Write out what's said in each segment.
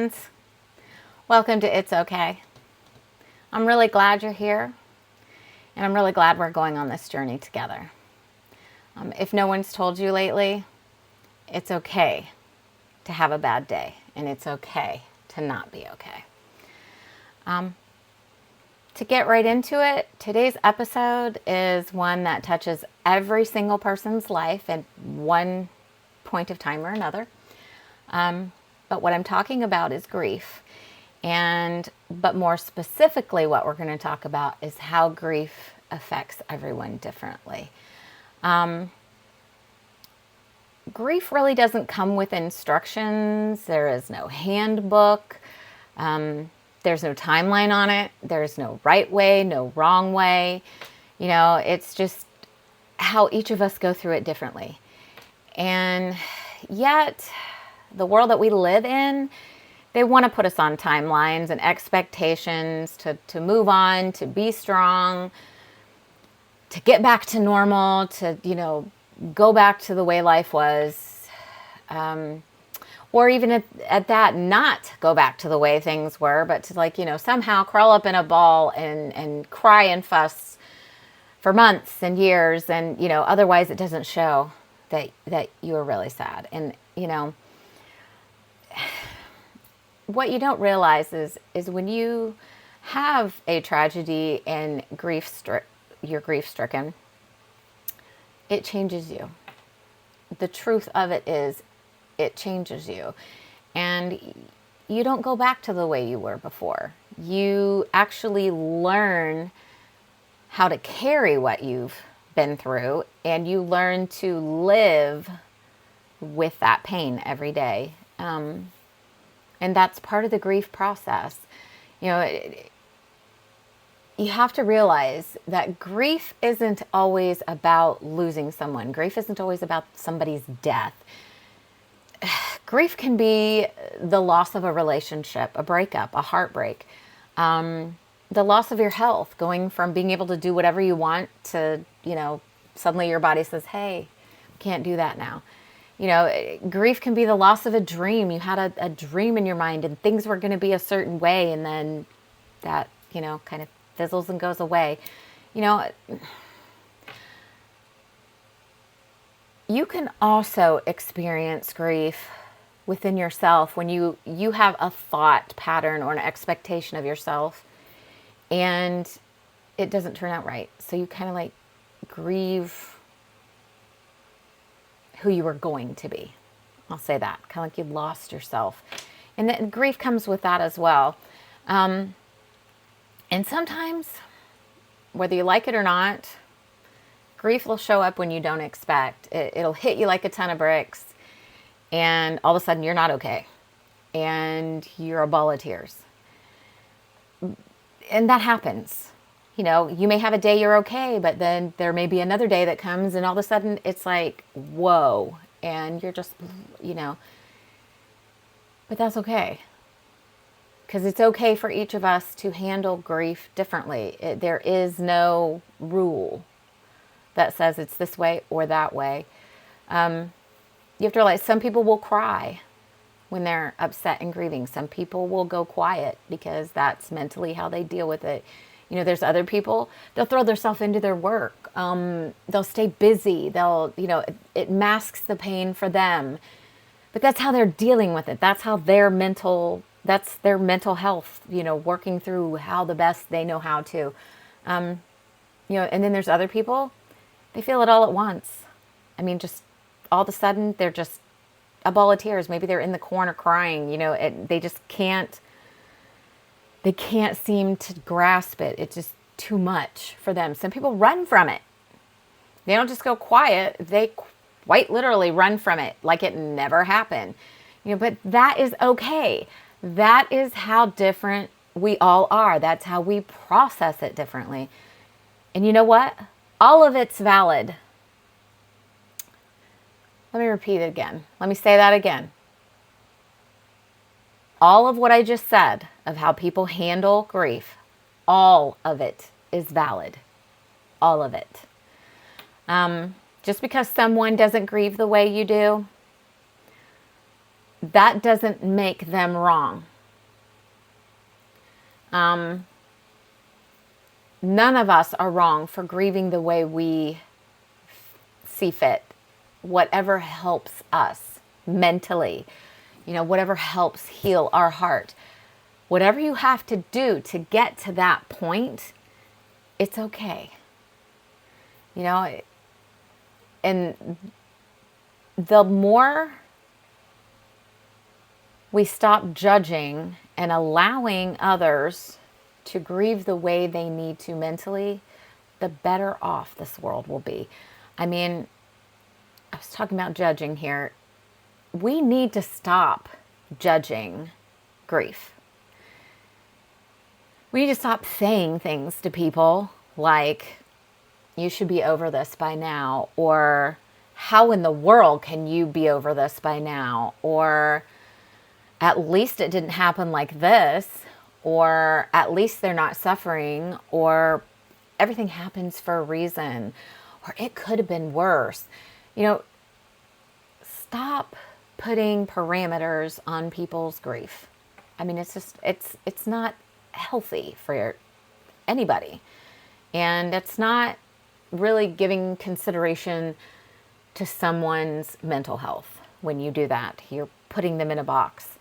friends. Welcome to It's Okay. I'm really glad you're here, and I'm really glad we're going on this journey together. If no one's told you lately, it's okay to have a bad day, and it's okay to not be okay. To get right into it, today's episode is one that touches every single person's life at one point of time or another. But what I'm talking about is grief. But more specifically, what we're going to talk about is how grief affects everyone differently. Grief really doesn't come with instructions. There is no handbook. There's no timeline on it. There's no right way, no wrong way. It's just how each of us go through it differently. And yet, the world that we live in, they want to put us on timelines and expectations to move on, to be strong, to get back to normal, to, go back to the way life was. Or even at that, not go back to the way things were, but to somehow crawl up in a ball and cry and fuss for months and years. And, otherwise it doesn't show that you are really sad. And, what you don't realize is when you have a tragedy and you're grief stricken, it changes you. The truth of it is, it changes you. And you don't go back to the way you were before. You actually learn how to carry what you've been through, and you learn to live with that pain every day. And that's part of the grief process. You have to realize that grief isn't always about losing someone. Grief isn't always about somebody's death. Grief can be the loss of a relationship, a breakup, a heartbreak, the loss of your health, going from being able to do whatever you want to, suddenly your body says, hey, can't do that now. Grief can be the loss of a dream. You had a dream in your mind and things were going to be a certain way, and then that, kind of fizzles and goes away. You can also experience grief within yourself when you have a thought pattern or an expectation of yourself and it doesn't turn out right. So you kind of grieve who you were going to be. I'll say that. Kind of like you lost yourself. And then grief comes with that as well. And sometimes, whether you like it or not, grief will show up when you don't expect. It'll hit you like a ton of bricks, and all of a sudden you're not okay, and you're a ball of tears. And that happens. You may have a day you're okay, but then there may be another day that comes, and all of a sudden it's like, whoa, and you're just, but that's okay. Because it's okay for each of us to handle grief differently. There is no rule that says it's this way or that way. You have to realize some people will cry when they're upset and grieving. Some people will go quiet because that's mentally how they deal with it. There's other people, they'll throw themselves into their work. They'll stay busy. It masks the pain for them. But that's how they're dealing with it. That's their mental health, working through how the best they know how to. And then there's other people, they feel it all at once. Just all of a sudden, they're just a ball of tears. Maybe they're in the corner crying. They just can't seem to grasp it. It's just too much for them. Some people run from it. They don't just go quiet. They quite literally run from it like it never happened. But that is okay. That is how different we all are. That's how we process it differently. And you know what? All of it's valid. Let me repeat it again. Let me say that again. All of what I just said of how people handle grief, all of it is valid. All of it. Just because someone doesn't grieve the way you do, that doesn't make them wrong. None of us are wrong for grieving the way we see fit. Whatever helps us mentally, whatever helps heal our heart, whatever you have to do to get to that point, it's okay. And the more we stop judging and allowing others to grieve the way they need to mentally, the better off this world will be. I mean, I was talking about judging here. We need to stop judging grief. We need to stop saying things to people like, you should be over this by now, or how in the world can you be over this by now, or at least it didn't happen like this, or at least they're not suffering, or everything happens for a reason, or it could have been worse. Stop putting parameters on people's grief. I mean, it's not healthy for anybody. And it's not really giving consideration to someone's mental health when you do that. You're putting them in a box.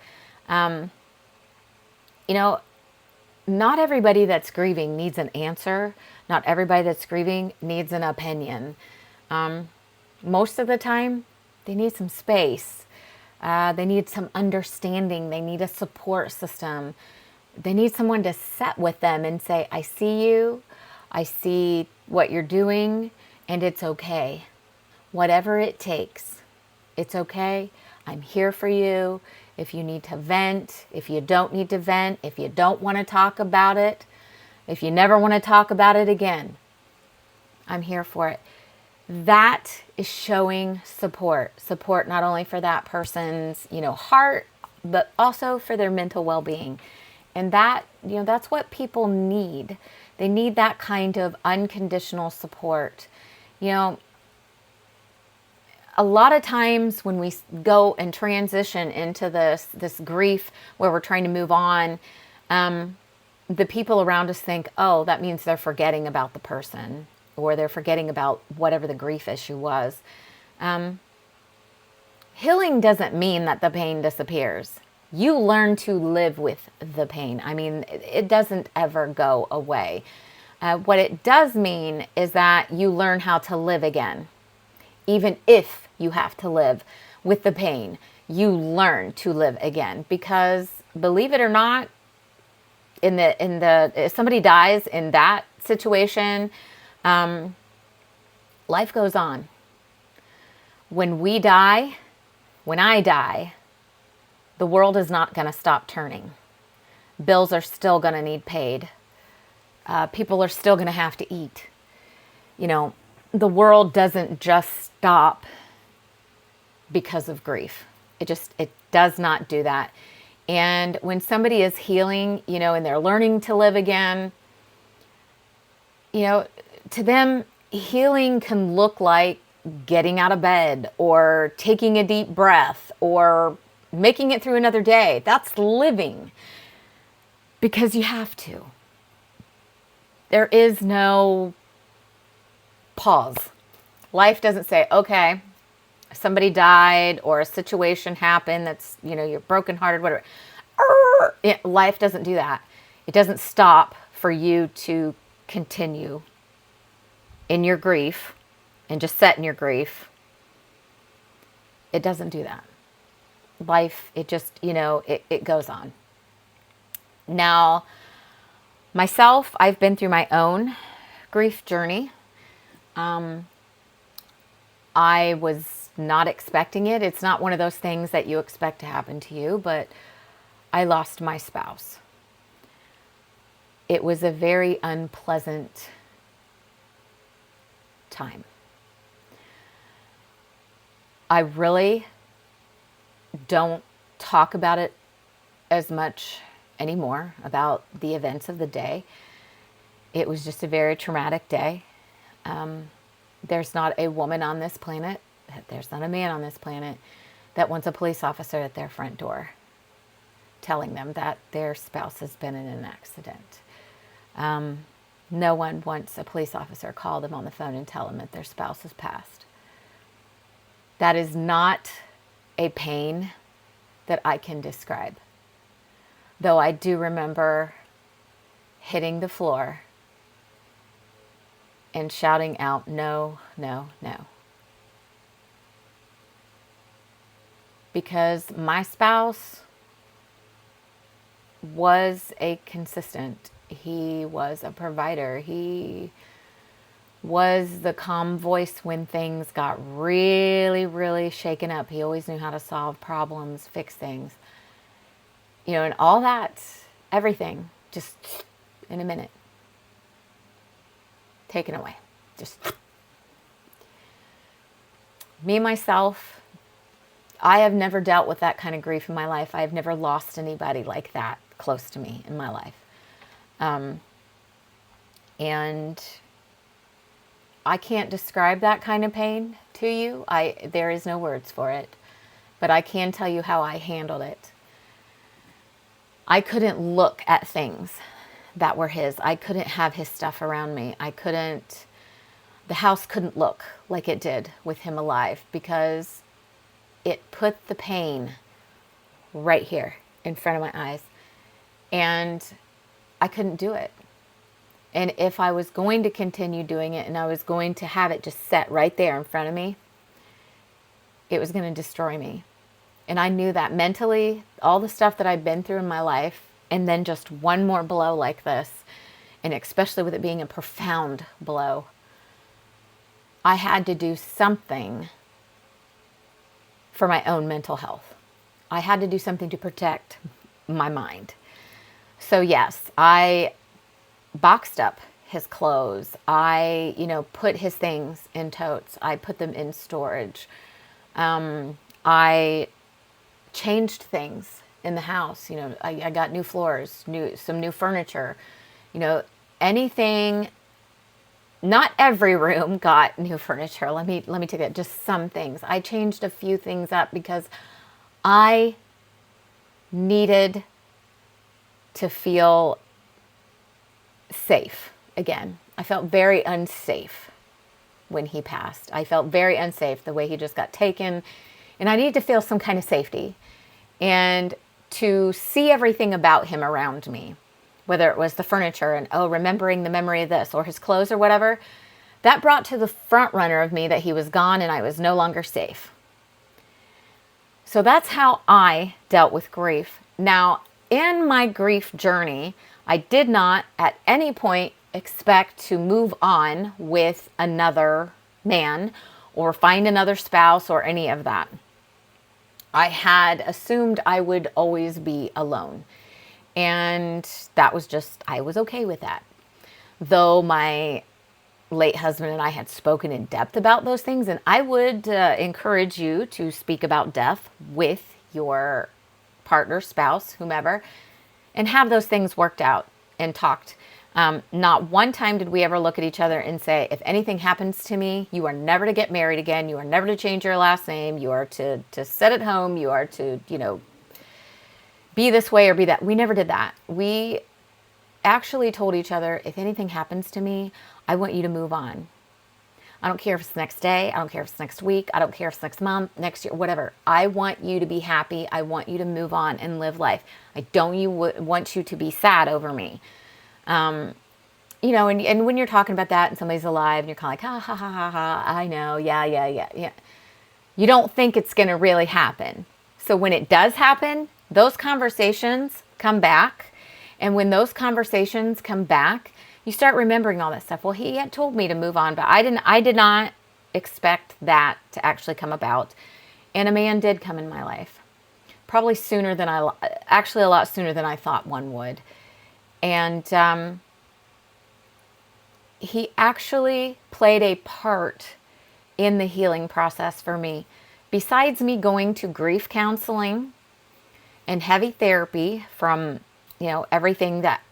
Not everybody that's grieving needs an answer. Not everybody that's grieving needs an opinion. Most of the time, they need some space. They need some understanding. They need a support system. They need someone to sit with them and say, I see you. I see what you're doing, and it's okay. Whatever it takes, it's okay. I'm here for you. If you need to vent, if you don't need to vent, if you don't want to talk about it, if you never want to talk about it again, I'm here for it. That is showing support. Support not only for that person's, heart, but also for their mental well-being. And that, that's what people need. They need that kind of unconditional support. A lot of times when we go and transition into this grief where we're trying to move on, the people around us think, oh, that means they're forgetting about the person, or they're forgetting about whatever the grief issue was. Healing doesn't mean that the pain disappears. You learn to live with the pain. I mean, it doesn't ever go away. What it does mean is that you learn how to live again. Even if you have to live with the pain, you learn to live again. Because believe it or not, if somebody dies in that situation, life goes on. When I die, the world is not going to stop turning. Bills are still going to need paid. People are still going to have to eat. The world doesn't just stop because of grief. It does not do that. And when somebody is healing, and they're learning to live again, to them, healing can look like getting out of bed, or taking a deep breath, or making it through another day. That's living, because you have to. There is no pause. Life doesn't say, okay, somebody died or a situation happened that's, you're brokenhearted, whatever. Life doesn't do that. It doesn't stop for you to continue in your grief and just sit in your grief. It doesn't do that. Life, it just, it goes on. Now, myself, I've been through my own grief journey. I was not expecting it. It's not one of those things that you expect to happen to you, but I lost my spouse. It was a very unpleasant time. I really don't talk about it as much anymore, about the events of the day. It was just a very traumatic day. There's not a woman on this planet, there's not a man on this planet that wants a police officer at their front door telling them that their spouse has been in an accident. No one wants a police officer call them on the phone and tell them that their spouse has passed. That is not a pain that I can describe. Though I do remember hitting the floor and shouting out, no, no, no. Because my spouse was a consistent. He was a provider. He was the calm voice when things got really, really shaken up. He always knew how to solve problems, fix things. And all that, everything, just in a minute. Taken away. Just me, myself, I have never dealt with that kind of grief in my life. I've never lost anybody like that close to me in my life. And I can't describe that kind of pain to you. There is no words for it. But I can tell you how I handled it. I couldn't look at things that were his. I couldn't have his stuff around me. The house couldn't look like it did with him alive, because it put the pain right here in front of my eyes. And I couldn't do it. And if I was going to continue doing it and I was going to have it just set right there in front of me, it was going to destroy me. And I knew that mentally, all the stuff that I'd been through in my life, and then just one more blow like this, and especially with it being a profound blow, I had to do something for my own mental health. I had to do something to protect my mind. So yes, I boxed up his clothes. I, put his things in totes. I put them in storage. I changed things in the house. I got new floors, some new furniture, anything. Not every room got new furniture. Let me take that. Just some things. I changed a few things up because I needed to feel safe again. I felt very unsafe when he passed. I felt very unsafe the way he just got taken, and I needed to feel some kind of safety and to see everything about him around me, whether it was the furniture and remembering the memory of this or his clothes or whatever. That brought to the front runner of me that he was gone and I was no longer safe. So that's how I dealt with grief. Now, in my grief journey, I did not at any point expect to move on with another man or find another spouse or any of that. I had assumed I would always be alone. And that was I was okay with that. Though my late husband and I had spoken in depth about those things, and I would encourage you to speak about death with your partner, spouse, whomever, and have those things worked out and talked. Not one time did we ever look at each other and say, if anything happens to me, you are never to get married again. You are never to change your last name. You are to sit at home. You are to, be this way or be that. We never did that. We actually told each other, if anything happens to me, I want you to move on. I don't care if it's the next day. I don't care if it's next week. I don't care if it's next month, next year, whatever. I want you to be happy. I want you to move on and live life. I don't want you to be sad over me. And when you're talking about that and somebody's alive and you're kind of like, ha, ha, ha, ha, ha, I know, yeah. You don't think it's going to really happen. So when it does happen, those conversations come back. And when those conversations come back, you start remembering all that stuff. Well, he had told me to move on, but I did not expect that to actually come about. And a man did come in my life. Probably a lot sooner than I thought one would. And he actually played a part in the healing process for me. Besides me going to grief counseling and heavy therapy from, everything that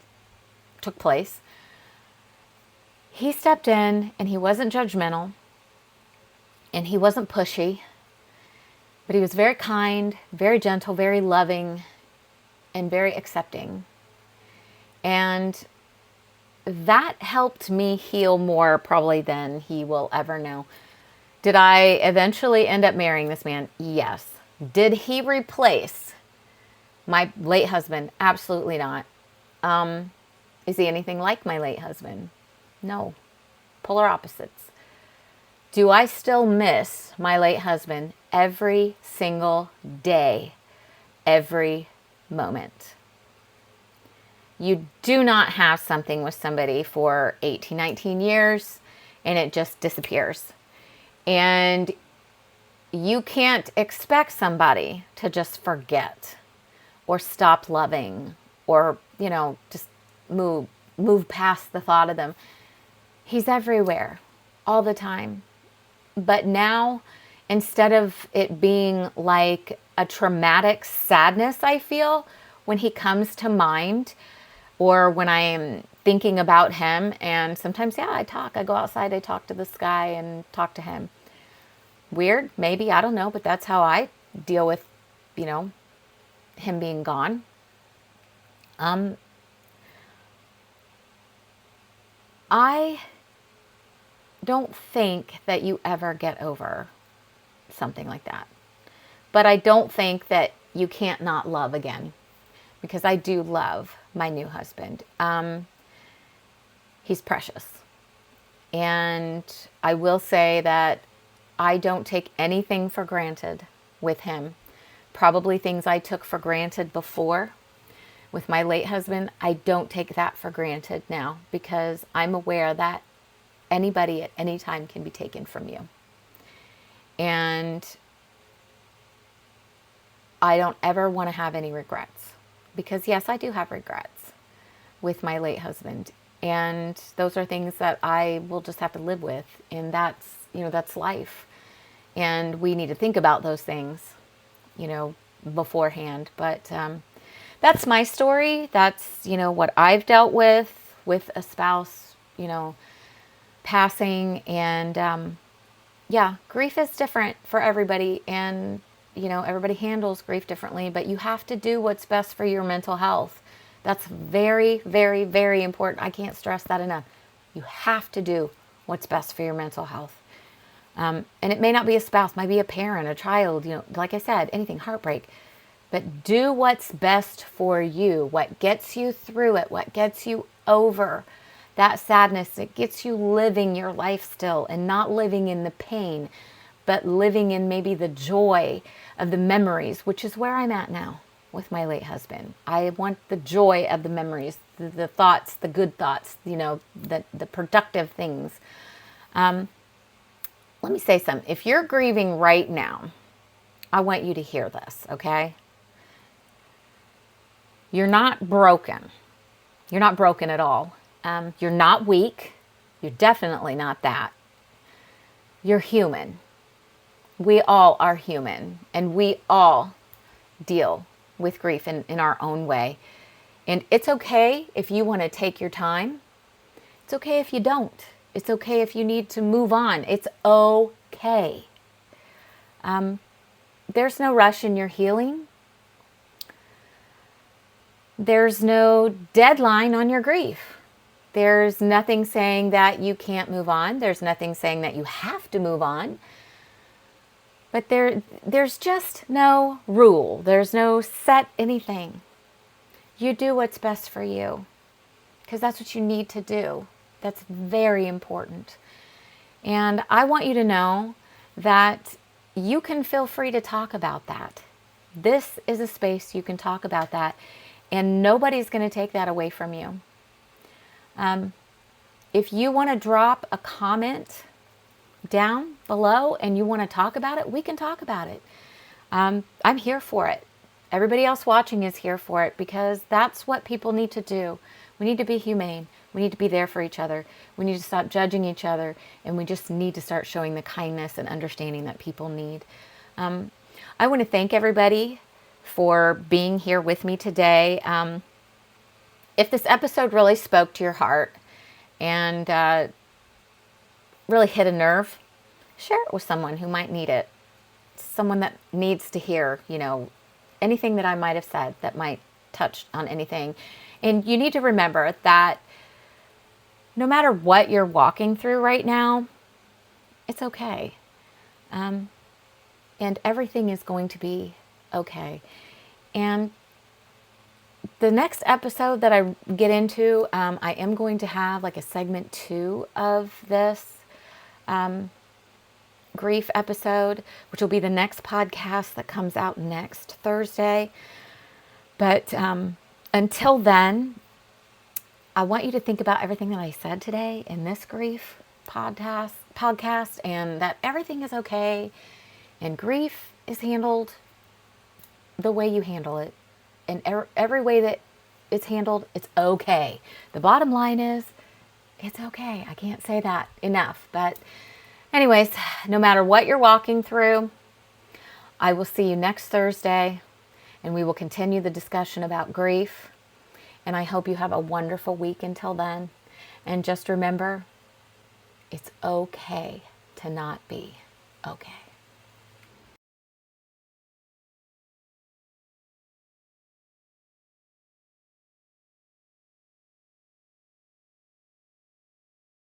took place, he stepped in and he wasn't judgmental and he wasn't pushy, but he was very kind, very gentle, very loving, and very accepting. And that helped me heal more probably than he will ever know. Did I eventually end up marrying this man? Yes. Did he replace my late husband? Absolutely not. Is he anything like my late husband? No. Polar opposites. Do I still miss my late husband every single day, every moment? You do not have something with somebody for 18, 19 years and it just disappears. And you can't expect somebody to just forget or stop loving or, just move past the thought of them. He's everywhere all the time. But now, instead of it being like a traumatic sadness I feel when he comes to mind, or when I am thinking about him, and sometimes, I go outside, I talk to the sky and talk to him. Weird, maybe, I don't know, but that's how I deal with, him being gone. I don't think that you ever get over something like that. But I don't think that you can't not love again, because I do love my new husband. He's precious. And I will say that I don't take anything for granted with him. Probably things I took for granted before with my late husband, I don't take that for granted now, because I'm aware that anybody at any time can be taken from you. And I don't ever want to have any regrets, because yes, I do have regrets with my late husband. And those are things that I will just have to live with. And that's life. And we need to think about those things, beforehand. But that's my story. That's, what I've dealt with a spouse, passing. And grief is different for everybody. And, everybody handles grief differently. But you have to do what's best for your mental health. That's very, very, very important. I can't stress that enough. You have to do what's best for your mental health. And it may not be a spouse, might be a parent, a child, like I said, anything, heartbreak. But do what's best for you, what gets you through it, what gets you over that sadness. It gets you living your life still and not living in the pain, but living in maybe the joy of the memories, which is where I'm at now with my late husband. I want the joy of the memories, the thoughts, the good thoughts, the productive things. Let me say something. If you're grieving right now, I want you to hear this, okay? You're not broken. You're not broken at all. You're not weak. You're definitely not that. You're human. We all are human, and we all deal with grief in our own way. And it's okay if you want to take your time. It's okay if you don't. It's okay if you need to move on. It's okay. There's no rush in your healing. There's no deadline on your grief. There's nothing saying that you can't move on. There's nothing saying that you have to move on. But there's just no rule. There's no set anything. You do what's best for you, because that's what you need to do. That's very important. And I want you to know that you can feel free to talk about that. This is a space you can talk about that, and nobody's going to take that away from you. If you want to drop a comment down below and you want to talk about it, we can talk about it. I'm here for it. Everybody else watching is here for it, because that's what people need to do. We need to be humane. We need to be there for each other. We need to stop judging each other, and we just need to start showing the kindness and understanding that people need. I want to thank everybody for being here with me today. If this episode really spoke to your heart and really hit a nerve, share it with someone who might need it. Someone that needs to hear, anything that I might have said that might touched on anything. And you need to remember that no matter what you're walking through right now, it's okay. And everything is going to be okay. And the next episode that I get into, I am going to have like a segment 2 of this grief episode, which will be the next podcast that comes out next Thursday. But until then, I want you to think about everything that I said today in this grief podcast, and that everything is okay, and grief is handled the way you handle it. And every way that it's handled, it's okay. The bottom line is, it's okay. I can't say that enough. But anyways, no matter what you're walking through, I will see you next Thursday, and we will continue the discussion about grief. And I hope you have a wonderful week until then. And just remember, it's okay to not be okay.